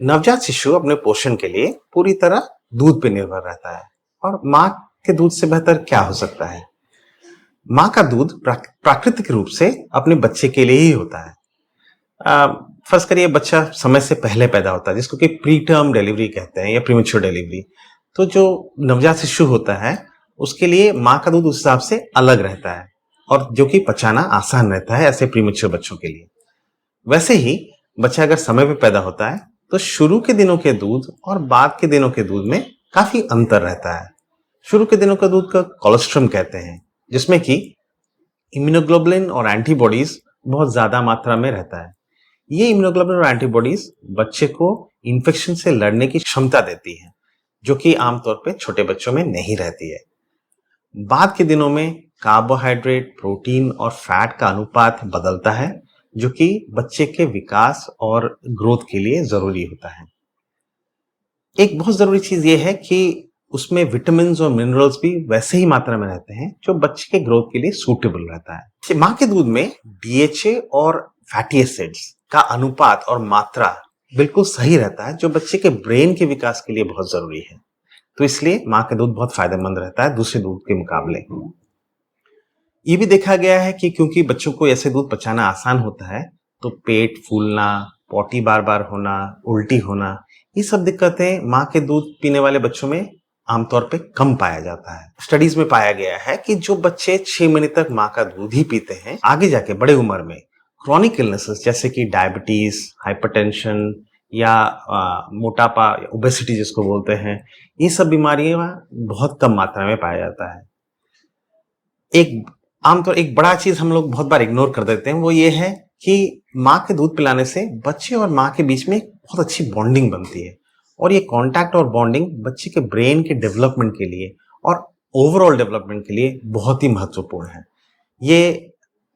नवजात शिशु अपने पोषण के लिए पूरी तरह दूध पे निर्भर रहता है। और माँ के दूध से बेहतर क्या हो सकता है। माँ का दूध प्राकृतिक रूप से अपने बच्चे के लिए ही होता है। फर्ज करिए बच्चा समय से पहले पैदा होता है जिसको कि प्री टर्म डिलीवरी कहते हैं या प्रीमेच्योर डिलीवरी। तो जो नवजात शिशु होता है उसके लिए माँ का दूध उस हिसाब से अलग रहता है और जो कि पचाना आसान रहता है ऐसे प्रीमेच्योर बच्चों के लिए। वैसे ही बच्चा अगर समय पे पैदा होता है तो शुरू के दिनों के दूध और बाद के दिनों के दूध में काफी अंतर रहता है। शुरू के दिनों का दूध का कोलेस्ट्रम कहते हैं जिसमें कि इम्यूनोग्लोबुलिन और एंटीबॉडीज बहुत ज्यादा मात्रा में रहता है। ये इम्यूनोग्लोबुलिन और एंटीबॉडीज बच्चे को इन्फेक्शन से लड़ने की क्षमता देती है जो कि आमतौर पे छोटे बच्चों में नहीं रहती है। बाद के दिनों में कार्बोहाइड्रेट, प्रोटीन और फैट का अनुपात बदलता है जो कि बच्चे के विकास और ग्रोथ के लिए जरूरी होता है। एक बहुत जरूरी चीज ये है कि उसमें विटामिन और मिनरल्स भी वैसे ही मात्रा में रहते हैं जो बच्चे के ग्रोथ के लिए सूटेबल रहता है। माँ के दूध में डीएचए और फैटी एसिड्स का अनुपात और मात्रा बिल्कुल सही रहता है जो बच्चे के ब्रेन के विकास के लिए बहुत जरूरी है। तो इसलिए माँ का दूध बहुत फायदेमंद रहता है दूसरे दूध के मुकाबले। ये भी देखा गया है कि क्योंकि बच्चों को ऐसे दूध पचाना आसान होता है तो पेट फूलना, पॉटी बार बार होना, उल्टी होना, ये सब दिक्कतें माँ के दूध पीने वाले बच्चों में आमतौर पे कम पाया जाता है। स्टडीज में पाया गया है कि जो बच्चे 6 महीने तक माँ का दूध ही पीते हैं आगे जाके बड़े उम्र में क्रॉनिक इलनेसेस जैसे कि डायबिटीज, हाइपरटेंशन या मोटापा, ओबेसिटी जिसको बोलते हैं, ये सब बीमारियां बहुत कम मात्रा में पाया जाता है। एक बड़ा चीज हम लोग बहुत बार इग्नोर कर देते हैं वो ये है कि माँ के दूध पिलाने से बच्चे और माँ के बीच में एक बहुत अच्छी बॉन्डिंग बनती है और ये कांटेक्ट और बॉन्डिंग बच्चे के ब्रेन के डेवलपमेंट के लिए और ओवरऑल डेवलपमेंट के लिए बहुत ही महत्वपूर्ण है। ये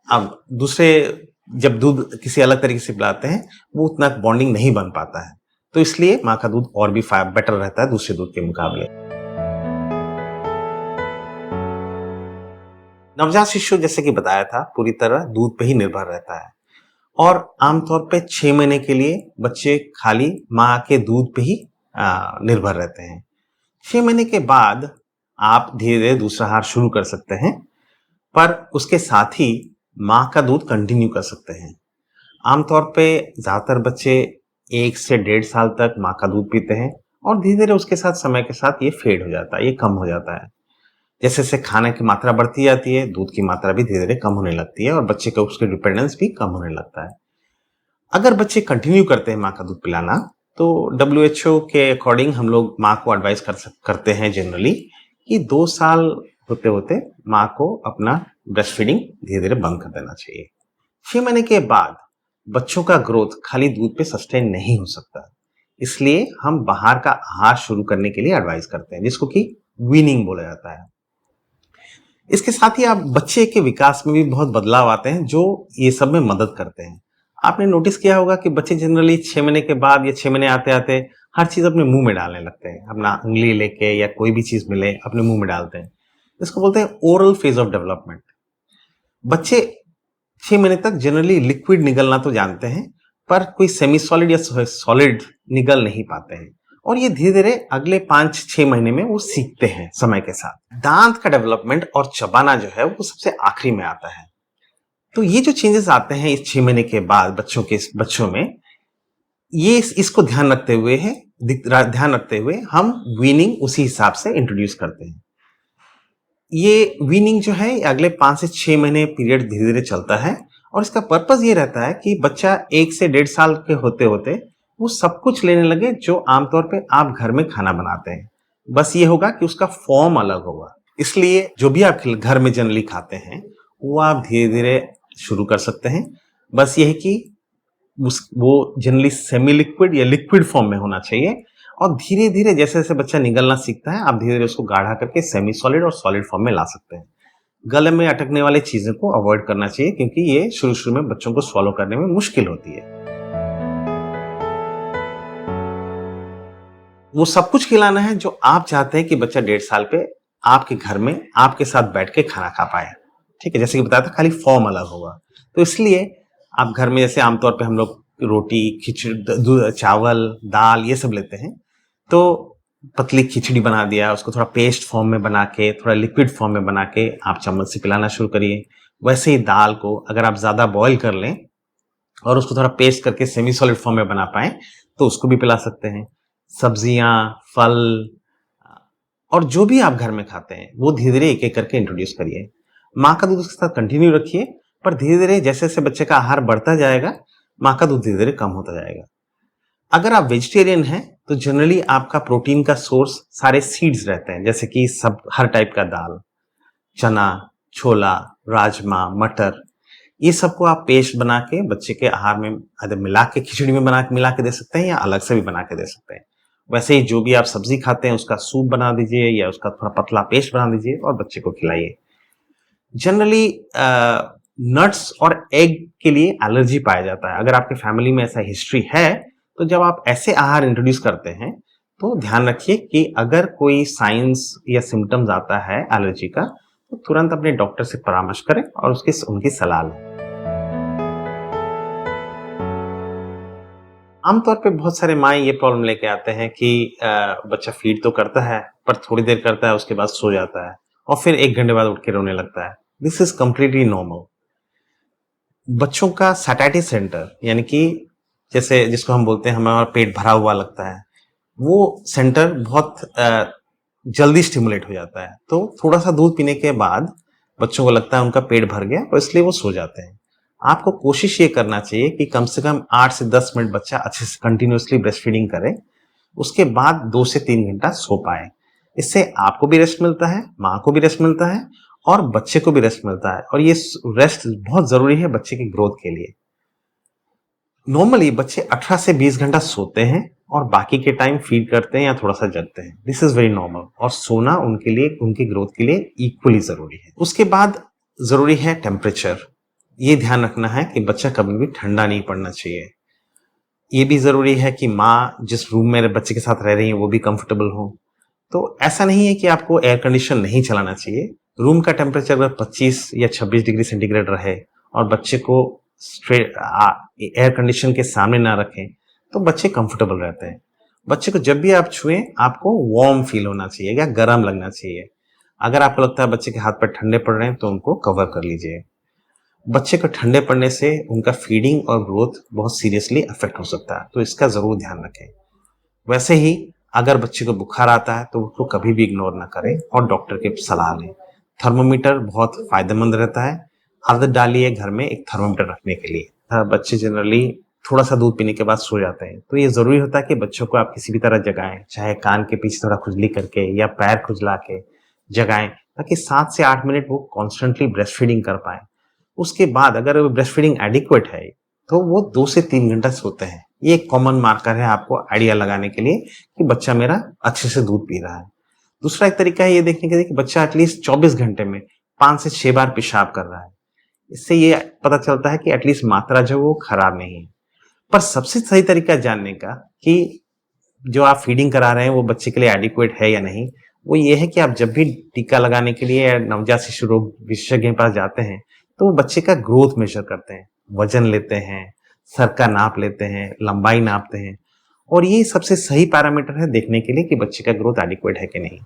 अब दूसरे जब दूध किसी अलग तरीके से पिलाते हैं वो उतना बॉन्डिंग नहीं बन पाता है। तो इसलिए माँ का दूध और भी बेटर रहता है दूसरे दूध के मुकाबले। नवजात शिशु जैसे कि बताया था पूरी तरह दूध पे ही निर्भर रहता है और आमतौर पे 6 महीने के लिए बच्चे खाली माँ के दूध पे ही निर्भर रहते हैं। 6 महीने के बाद आप धीरे धीरे दूसरा आहार शुरू कर सकते हैं पर उसके साथ ही माँ का दूध कंटिन्यू कर सकते हैं। आमतौर पे ज्यादातर बच्चे 1 से 1.5 साल तक माँ का दूध पीते हैं और धीरे धीरे उसके साथ समय के साथ ये फेड हो जाता है, ये कम हो जाता है। जैसे जैसे खाने की मात्रा बढ़ती जाती है दूध की मात्रा भी धीरे धीरे कम होने लगती है और बच्चे का उसके डिपेंडेंस भी कम होने लगता है। अगर बच्चे कंटिन्यू करते हैं माँ का दूध पिलाना तो WHO के अकॉर्डिंग हम लोग माँ को एडवाइस करते हैं जनरली कि 2 साल होते होते माँ को अपना ब्रेस्ट फीडिंग धीरे धीरे बंद कर देना चाहिए। 6 महीने के बाद बच्चों का ग्रोथ खाली दूध पे सस्टेन नहीं हो सकता, इसलिए हम बाहर का आहार शुरू करने के लिए एडवाइस करते हैं जिसको कि वीनिंग बोला जाता है। इसके साथ ही आप बच्चे के विकास में भी बहुत बदलाव आते हैं जो ये सब में मदद करते हैं। आपने नोटिस किया होगा कि बच्चे जनरली 6 महीने के बाद या 6 महीने आते आते हर चीज अपने मुंह में डालने लगते हैं, अपना उंगली लेके या कोई भी चीज मिले अपने मुंह में डालते हैं। इसको बोलते हैं ओरल फेज ऑफ डेवलपमेंट। बच्चे 6 महीने तक जनरली लिक्विड निगलना तो जानते हैं पर कोई सेमी सॉलिड या सॉलिड निगल नहीं पाते हैं और ये धीरे धीरे अगले 5-6 महीने में वो सीखते हैं समय के साथ। दांत का डेवलपमेंट और चबाना जो है वो सबसे आखिरी में आता है। तो ये जो चेंजेस आते हैं इस 6 महीने के बाद बच्चों में ये इसको ध्यान रखते हुए हम वीनिंग उसी हिसाब से इंट्रोड्यूस करते हैं। ये वीनिंग जो है अगले 5 से 6 महीने पीरियड धीरे धीरे चलता है और इसका पर्पस ये रहता है कि बच्चा 1 से 1.5 साल के होते होते वो सब कुछ लेने लगे जो आमतौर पे आप घर में खाना बनाते हैं, बस ये होगा कि उसका फॉर्म अलग होगा। इसलिए जो भी आप घर में जनरली खाते हैं वो आप धीरे धीरे शुरू कर सकते हैं। बस ये है कि वो जनरली सेमी लिक्विड या लिक्विड फॉर्म में होना चाहिए और धीरे धीरे जैसे जैसे बच्चा निगलना सीखता है आप धीरे धीरे उसको गाढ़ा करके सेमी सॉलिड और सॉलिड फॉर्म में ला सकते हैं। गले में अटकने वाली चीजों को अवॉइड करना चाहिए क्योंकि ये शुरू शुरू में बच्चों को स्वॉलो करने में मुश्किल होती है। वो सब कुछ खिलाना है जो आप चाहते हैं कि बच्चा 1.5 साल पे आपके घर में आपके साथ बैठ के खाना खा पाए। ठीक है, जैसे कि बताया था खाली फॉर्म अलग होगा। तो इसलिए आप घर में जैसे आमतौर पे हम लोग रोटी, चावल, दाल ये सब लेते हैं, तो पतली खिचड़ी बना दिया, उसको थोड़ा पेस्ट फॉर्म में बना के, थोड़ा लिक्विड फॉर्म में बना के आप चम्मच से पिलाना शुरू करिए। वैसे ही दाल को अगर आप ज़्यादा बॉयल कर लें और उसको थोड़ा पेस्ट करके सेमी सॉलिड फॉर्म में बना पाएँ, तो उसको भी पिला सकते हैं। सब्जियाँ, फल और जो भी आप घर में खाते हैं, वो धीरे-धीरे एक-एक करके इंट्रोड्यूस करिए। माँ का दूध उसके साथ कंटिन्यू रखिए, पर धीरे-धीरे जैसे-जैसे बच्चे का आहार बढ़ता जाएगा, माँ का दूध धीरे-धीरे कम होता जाएगा। अगर आप वेजिटेरियन हैं, तो जनरली आपका प्रोटीन का सोर्स सारे सीड्स रहते हैं, जैसे कि सब हर टाइप का दाल, चना, छोला, राजमा, मटर, ये सबको आप पेस्ट बना के बच्चे के आहार में आधे मिला के खिचड़ी में बना के मिला के दे सकते हैं या अलग से भी बना के दे सकते हैं। वैसे ही जो भी आप सब्जी खाते हैं उसका सूप बना दीजिए या उसका थोड़ा पतला पेस्ट बना दीजिए और बच्चे को खिलाइए। जनरली नट्स और एग के लिए एलर्जी पाया जाता है। अगर आपके फैमिली में ऐसा हिस्ट्री है, तो जब आप ऐसे आहार इंट्रोड्यूस करते हैं, तो ध्यान रखिए कि अगर कोई साइंस या सिम्पटम्स आता है एलर्जी का, तो तुरंत अपने डॉक्टर से परामर्श करें और उनकी सलाह लें। आमतौर पे बहुत सारे माँ ये प्रॉब्लम लेके आते हैं कि बच्चा फीड तो करता है, पर थोड़ी देर करता है, उसके बाद सो जाता है और फिर 1 घंटे बाद उठ के रोने लगता है। This is completely normal. बच्चों का सैटिस्फैक्शन सेंटर यानी कि जैसे जिसको हम बोलते हैं हमारा पेट भरा हुआ लगता है, वो सेंटर बहुत जल्दी स्टिमुलेट हो जाता है। तो थोड़ा-सा दूध पीने के बाद बच्चों को लगता है उनका पेट भर गया और इसलिए वो सो जाते हैं। आपको कोशिश ये करना चाहिए कि कम से कम 8 से 10 मिनट बच्चा अच्छे से कंटिन्यूअसली ब्रेस्ट फीडिंग करे, उसके बाद 2 से 3 घंटा सो पाए। इससे आपको भी रेस्ट मिलता है, माँ को भी रेस्ट मिलता है और बच्चे को भी रेस्ट मिलता है और ये रेस्ट बहुत ज़रूरी है बच्चे की ग्रोथ के लिए। नॉर्मली बच्चे 18 से 20 घंटा सोते हैं और बाकी के टाइम फीड करते हैं या थोड़ा-सा जगते हैं। दिस इज़ वेरी नॉर्मल और सोना उनके लिए, उनकी ग्रोथ के लिए इक्वली ज़रूरी है। उसके बाद ज़रूरी है टेम्परेचर। ये ध्यान रखना है कि बच्चा कभी भी ठंडा नहीं पड़ना चाहिए। ये भी ज़रूरी है कि माँ जिस रूम में बच्चे के साथ रह रही हैं, वो भी कंफर्टेबल हो। तो ऐसा नहीं है कि आपको एयर कंडीशन नहीं चलाना चाहिए। रूम का टेम्परेचर अगर 25 या 26 डिग्री सेंटीग्रेड रहे और बच्चे को एयर कंडीशन के सामने ना रखें, तो बच्चे कंफर्टेबल रहते हैं। बच्चे को जब भी आप छुएँ, आपको वार्म फील होना चाहिए या गरम लगना चाहिए। अगर आपको लगता है बच्चे के हाथ-पैर ठंडे पड़ रहे हैं, तो उनको कवर कर लीजिए। बच्चे को ठंडे पड़ने से उनका फीडिंग और ग्रोथ बहुत सीरियसली अफेक्ट हो सकता है, तो इसका ज़रूर ध्यान रखें। वैसे ही अगर बच्चे को बुखार आता है, तो उसको कभी भी इग्नोर ना करें और डॉक्टर की सलाह लें। थर्मामीटर बहुत फ़ायदेमंद रहता है। आदत डालिए घर में एक थर्मामीटर रखने के लिए। बच्चे जनरली थोड़ा-सा दूध पीने के बाद सो जाते हैं, तो ये ज़रूरी होता है कि बच्चों को आप किसी भी तरह जगाएँ, चाहे कान के पीछे थोड़ा खुजली करके या पैर खुजला के जगाएँ, ताकि 7 से 8 मिनट वो कॉन्स्टेंटली ब्रेस्ट फीडिंग कर पाएँ। उसके बाद अगर वो ब्रेस्ट फीडिंग एडिक्वेट है, तो वो 2 से 3 घंटा सोते हैं। ये एक कॉमन मार्कर है आपको आइडिया लगाने के लिए कि बच्चा मेरा अच्छे से दूध पी रहा है। दूसरा एक तरीका है ये देखने के लिए कि बच्चा एटलीस्ट 24 घंटे में 5 से 6 बार पेशाब कर रहा है। इससे ये पता चलता है कि एटलीस्ट मात्रा जो वो खराब नहीं है। पर सबसे सही तरीका जानने का कि जो आप फीडिंग करा रहे हैं वो बच्चे के लिए एडिक्वेट है या नहीं, वो ये है कि आप जब भी टीका लगाने के लिए या नवजात शिशु रोग विशेषज्ञ के पास जाते हैं, तो वो बच्चे का ग्रोथ मेजर करते हैं, वजन लेते हैं, सर का नाप लेते हैं, लंबाई नापते हैं और ये सबसे सही पैरामीटर है देखने के लिए कि बच्चे का ग्रोथ एडिक्वेट है कि नहीं।